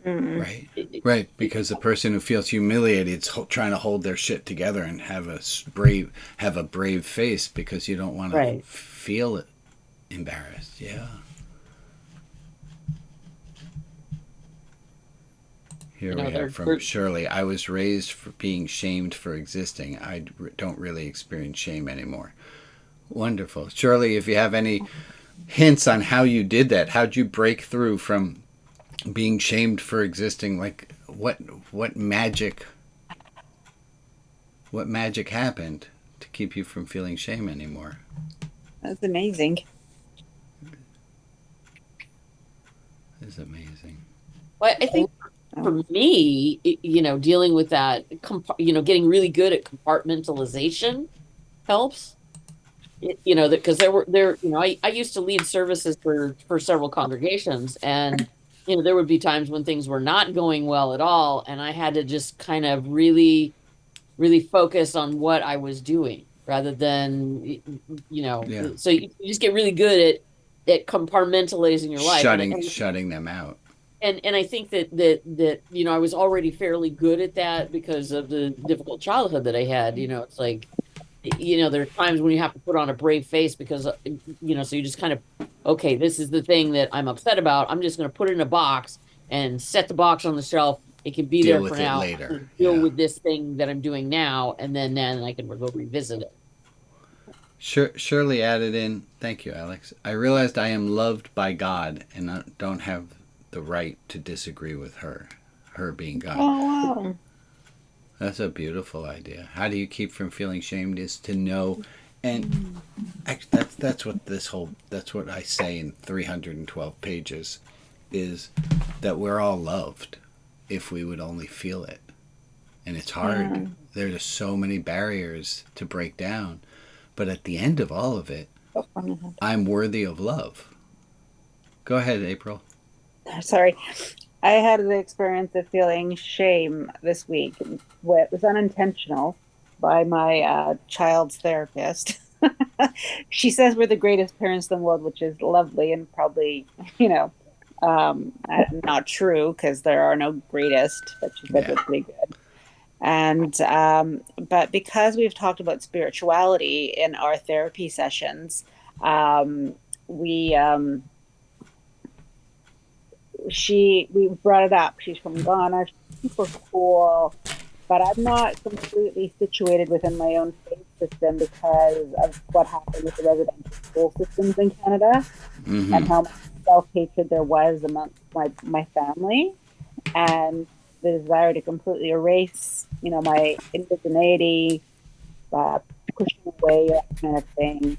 S23: Mm-hmm.
S1: Right, because the person who feels humiliated is trying to hold their shit together and have a brave face because you don't want to feel embarrassed. Yeah. Here we have from Shirley. I was raised for being shamed for existing. I don't really experience shame anymore. Wonderful. Shirley, if you have any hints on how you did that, how'd you break through from being shamed for existing? Like what magic happened to keep you from feeling shame anymore?
S23: That's amazing.
S1: It's amazing.
S17: Well, I think for me, dealing with that, getting really good at compartmentalization helps. Because I used to lead services for several congregations, and there would be times when things were not going well at all, and I had to just kind of really, really focus on what I was doing rather than, so you just get really good at compartmentalizing your life,
S1: shutting them out.
S17: And I think that I was already fairly good at that because of the difficult childhood that I had. It's like, there are times when you have to put on a brave face because, so you just kind of, okay, this is the thing that I'm upset about. I'm just going to put it in a box and set the box on the shelf. It can be there for now.
S1: Later.
S17: Deal with this thing that I'm doing now, and then I can go revisit it.
S1: Shirley added in, thank you, Alex. I realized I am loved by God and I don't have the right to disagree with her being God.
S23: Oh, wow.
S1: That's a beautiful idea. How do you keep from feeling shamed is to know, and that's what I say in 312 pages, is that we're all loved if we would only feel it. And it's hard. Yeah. There's just so many barriers to break down. But at the end of all of it, I'm worthy of love. Go ahead, April.
S23: Sorry. I had the experience of feeling shame this week. It was unintentional by my child's therapist. She says we're the greatest parents in the world, which is lovely and probably, not true because there are no greatest, but she said we're pretty good. And but because we've talked about spirituality in our therapy sessions, we brought it up. She's from Ghana. She's super cool, but I'm not completely situated within my own faith system because of what happened with the residential school systems in Canada, and how much self-hatred there was amongst my family, and the desire to completely erase, my indigeneity, pushing away, that kind of thing.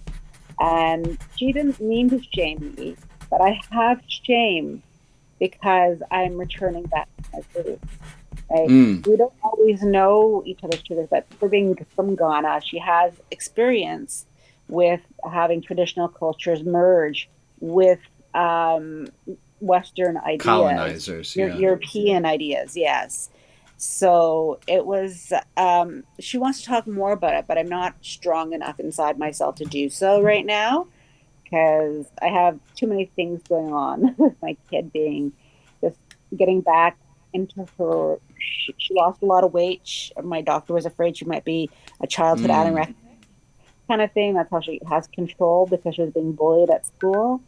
S23: And she didn't mean to shame me, but I have shame because I'm returning back to my roots. Right? We don't always know each other's truths, but for being from Ghana, she has experience with having traditional cultures merge with Western ideas,
S1: colonizers,
S23: European ideas, yes. So it was, she wants to talk more about it, but I'm not strong enough inside myself to do so right now because I have too many things going on with my kid being just getting back into her she lost a lot of weight. My doctor was afraid she might be a childhood anorexic kind of thing. That's how she has control, because she was being bullied at school.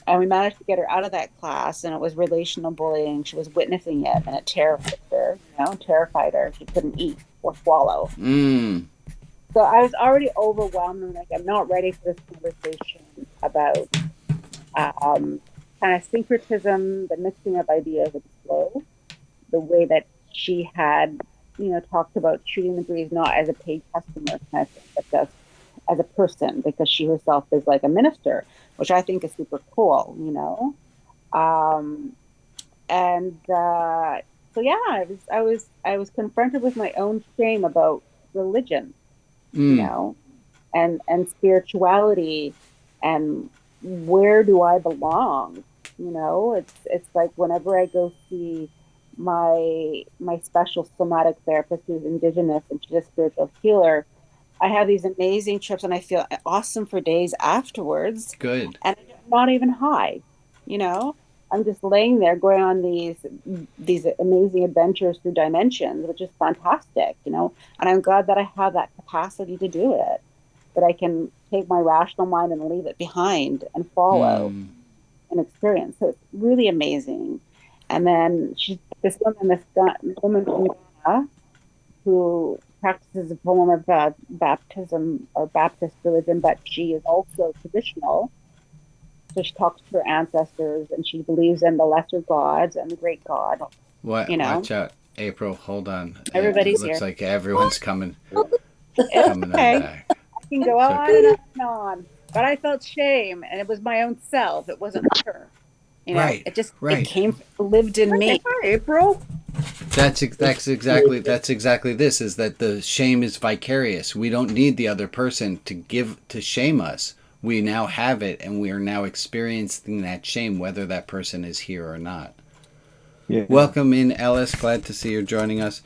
S23: And we managed to get her out of that class, and it was relational bullying. She was witnessing it, and it terrified her. She couldn't eat or swallow. So I was already overwhelmed, and like, I'm not ready for this conversation about kind of syncretism, the mixing of ideas and flow, the way that she had, talked about shooting the breeze not as a paid customer kind of thing, but just as a person, because she herself is like a minister, which I think is super cool, So yeah, I was confronted with my own shame about religion, and spirituality, and where do I belong? It's like whenever I go see my special somatic therapist who's Indigenous and she's a spiritual healer, I have these amazing trips and I feel awesome for days afterwards.
S1: Good.
S23: And I'm not even high, I'm just laying there going on these amazing adventures through dimensions, which is fantastic, and I'm glad that I have that capacity to do it, that I can take my rational mind and leave it behind and follow an experience. So it's really amazing. And then this woman from Ghana, who practices a form of baptism or Baptist religion, but she is also traditional. So she talks to her ancestors, and she believes in the lesser gods and the great God.
S1: What? Watch out, April. Hold on.
S23: Everybody's
S1: here. Looks
S23: here.
S1: like everyone's coming.
S23: It's okay. Back. I can go on and on and on. But I felt shame, and it was my own self. It wasn't her.
S1: Right.
S23: It just it lived in me.
S2: Hi, April.
S1: That's exactly this, is that the shame is vicarious. We don't need the other person to shame us. We now have it, and we are now experiencing that shame, whether that person is here or not.
S4: Yeah.
S1: Welcome in, Ellis. Glad to see you joining us.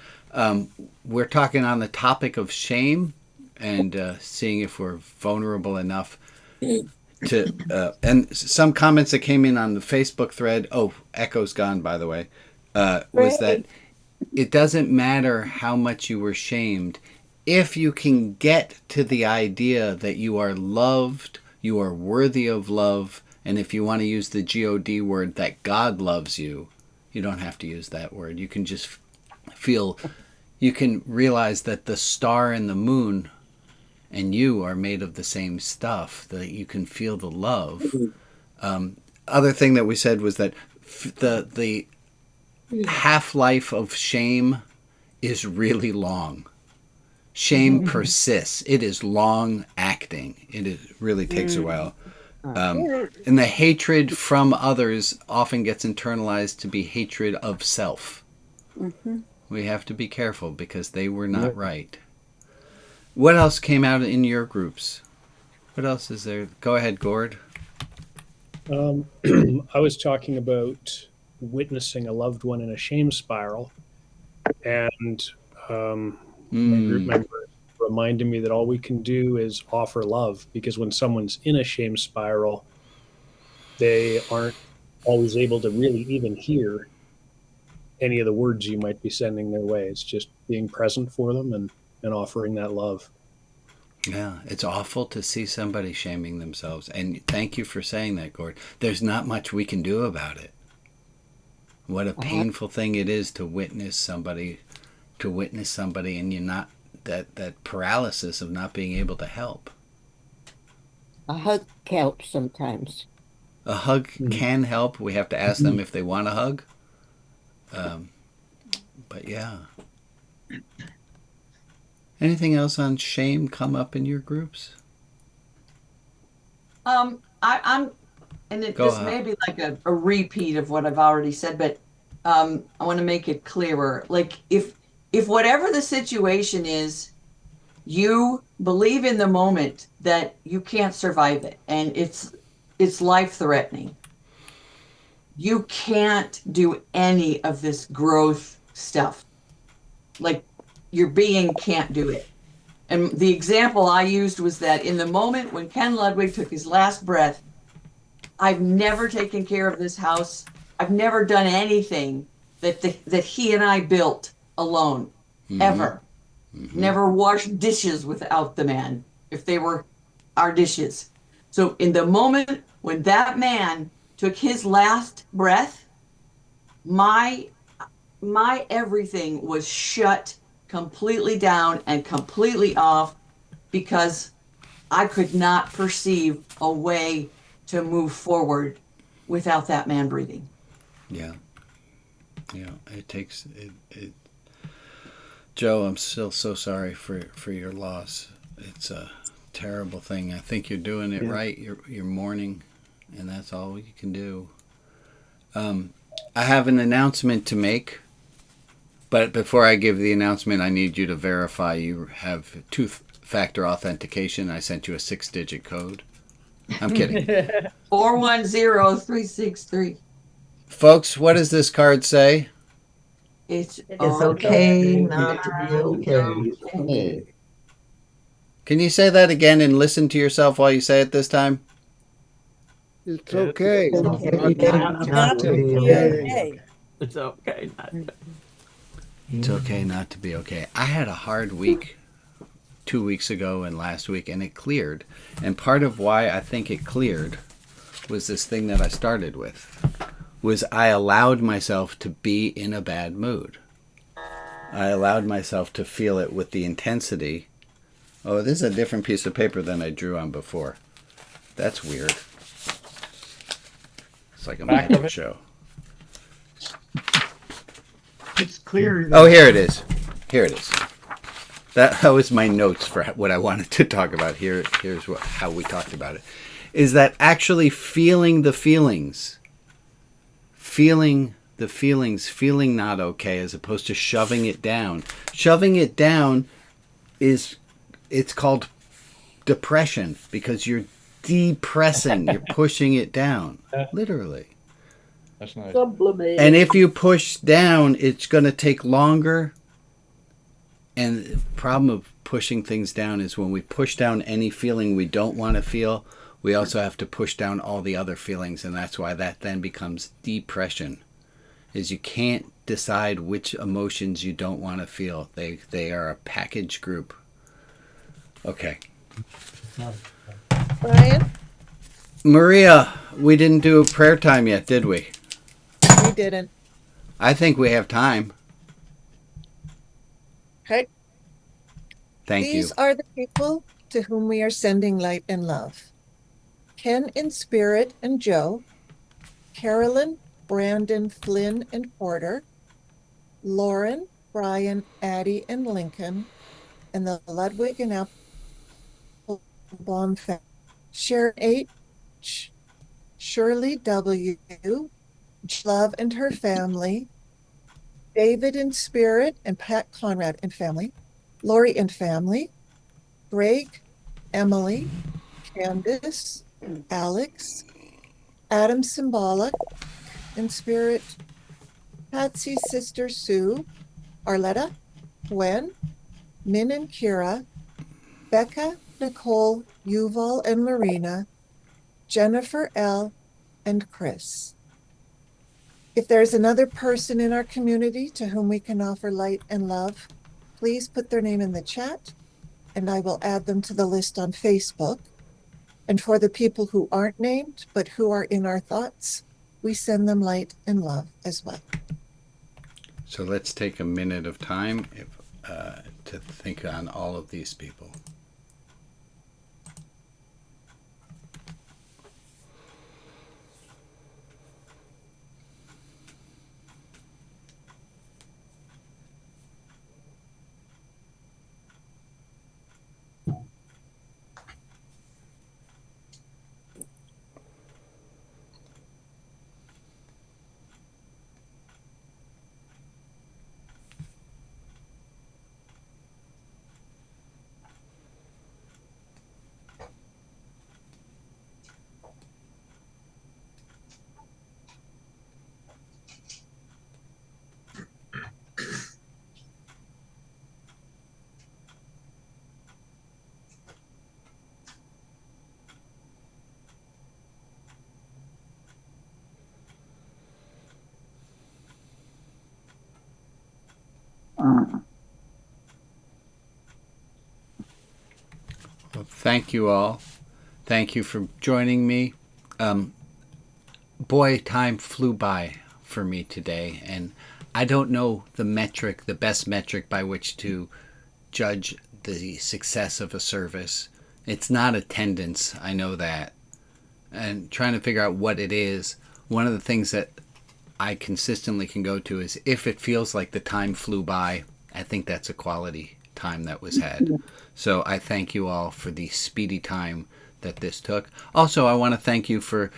S1: We're talking on the topic of shame and seeing if we're vulnerable enough to and some comments that came in on the Facebook thread. Oh, Echo's gone, by the way. Was that it doesn't matter how much you were shamed. If you can get to the idea that you are loved, you are worthy of love, and if you want to use the God word, that God loves you, you don't have to use that word. You can just you can realize that the star and the moon and you are made of the same stuff, that you can feel the love. Other thing that we said was that the half-life of shame is really long. Shame persists. It is long acting. It really takes a while. And the hatred from others often gets internalized to be hatred of self. We have to be careful because they were not right. What else came out in your groups? What else is there? Go ahead, Gord.
S9: I was talking about witnessing a loved one in a shame spiral, and my group member reminded me that all we can do is offer love, because when someone's in a shame spiral, they aren't always able to really even hear any of the words you might be sending their way. It's just being present for them and offering that love.
S1: Yeah, it's awful to see somebody shaming themselves. And thank you for saying that, Gord. There's not much we can do about it. What a painful thing it is to witness somebody and you're not, that paralysis of not being able to help.
S11: A hug helps sometimes.
S1: A hug can help. We have to ask them if they want a hug. But yeah. Anything else on shame come up in your groups?
S10: I'm, and this may be like a repeat of what I've already said, but I want to make it clearer. Like if whatever the situation is, you believe in the moment that you can't survive it and it's life-threatening, you can't do any of this growth stuff. Like your being can't do it. And the example I used was that in the moment when Ken Ludwig took his last breath, I've never taken care of this house. I've never done anything that he and I built alone, ever. Never washed dishes without the man, if they were our dishes. So in the moment when that man took his last breath, my everything was shut completely down and completely off, because I could not perceive a way to move forward without that man breathing.
S1: Yeah. It takes it. Joe, I'm still so sorry for your loss. It's a terrible thing. I think you're doing it right. You're mourning, and that's all you can do. I have an announcement to make, but before I give the announcement, I need you to verify you have two-factor authentication. I sent you a 6-digit code. I'm kidding.
S10: 410363.
S1: Folks, what does this card say?
S10: It's
S12: okay not to be okay.
S1: Can you say that again and listen to yourself while you say it this time?
S7: It's okay.
S12: Not to be okay.
S17: It's okay.
S1: It's okay not to be okay. I had a hard week 2 weeks ago and last week, and it cleared. And part of why I think it cleared was this thing that I started with, was I allowed myself to be in a bad mood. I allowed myself to feel it with the intensity. Oh, this is a different piece of paper than I drew on before. That's weird. It's like a magic show.
S3: It's clear.
S1: Oh, here it is. Here it is. That was my notes for what I wanted to talk about. Here's how we talked about it. Is that actually feeling the feelings. Feeling the feelings, feeling not okay, as opposed to shoving it down. Shoving it down it's called depression, because you're depressing. You're pushing it down. Literally.
S16: That's nice.
S1: And if you push down, it's going to take longer. And the problem of pushing things down is when we push down any feeling we don't want to feel, we also have to push down all the other feelings. And that's why that then becomes depression, is you can't decide which emotions you don't want to feel. They are a package group. Okay.
S2: Brian?
S1: Maria, we didn't do a prayer time yet, did we?
S2: We didn't.
S1: I think we have time.
S2: Okay.
S1: Thank you.
S2: These are the people to whom we are sending light and love. Ken in spirit and Joe, Carolyn, Brandon, Flynn, and Porter, Lauren, Brian, Addie, and Lincoln, and the Ludwig and Applebaum family. Sharon H., Shirley W., Love and her family, David in spirit and Pat Conrad and family, Lori and family, Greg, Emily, Candace, Alex, Adam Symbolic in spirit, Patsy's sister Sue, Arletta, Gwen, Min and Kira, Becca, Nicole, Yuval and Marina, Jennifer L., and Chris. If there's another person in our community to whom we can offer light and love, please put their name in the chat, and I will add them to the list on Facebook. And for the people who aren't named, but who are in our thoughts, we send them light and love as well.
S1: So let's take a minute of time to think on all of these people. Thank you all. Thank you for joining me. Boy, time flew by for me today, and I don't know the best metric by which to judge the success of a service. It's not attendance, I know that. And trying to figure out what it is, one of the things that I consistently can go to is if it feels like the time flew by, I think that's a quality time that was had. So I thank you all for the speedy time that this took. Also, I want to thank you for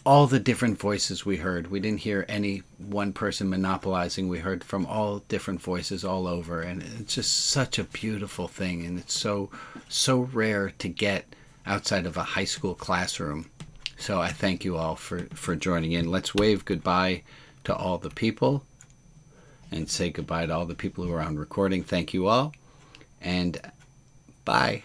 S1: all the different voices we heard. We didn't hear any one person monopolizing. We heard from all different voices all over, and it's just such a beautiful thing, and it's so rare to get outside of a high school classroom. So I thank you all for joining in. Let's wave goodbye to all the people and say goodbye to all the people who are on recording. Thank you all, and bye.